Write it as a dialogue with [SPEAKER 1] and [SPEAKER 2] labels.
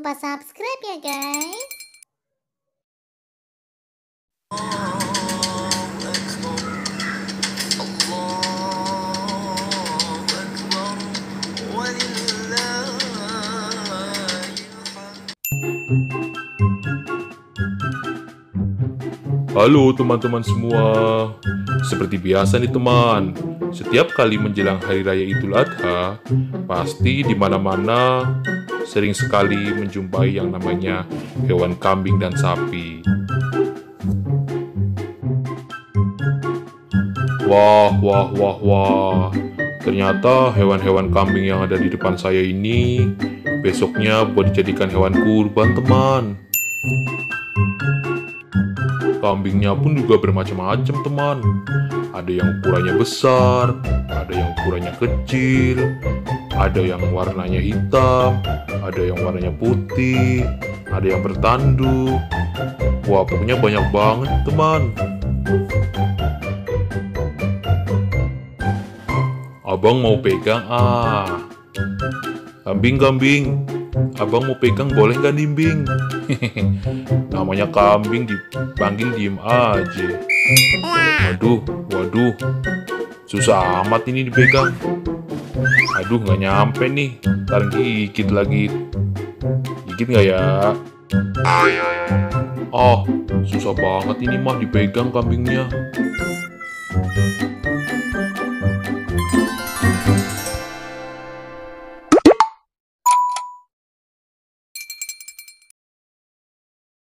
[SPEAKER 1] lupa subscribe ya guys.
[SPEAKER 2] Halo teman-teman semua. Seperti biasa nih teman, setiap kali menjelang Hari Raya Idul Adha, pasti di mana-mana sering sekali menjumpai yang namanya hewan kambing dan sapi. Wah, wah, wah, wah. Ternyata hewan-hewan kambing yang ada di depan saya ini besoknya buat dijadikan hewan kurban, teman. Kambingnya pun juga bermacam-macam, teman. Ada yang ukurannya besar, ada yang ukurannya kecil, ada yang warnanya hitam, ada yang warnanya putih, ada yang bertanduk. Wah, pokoknya banyak banget, teman. Abang mau pegang, Kambing, abang mau pegang boleh nggak nih, Bing? Namanya kambing dipanggil diem aja. Waduh, susah amat ini dipegang. Aduh, nggak nyampe nih, ntar gigit lagi. Gigit nggak ya? Oh, susah banget ini mah dipegang kambingnya.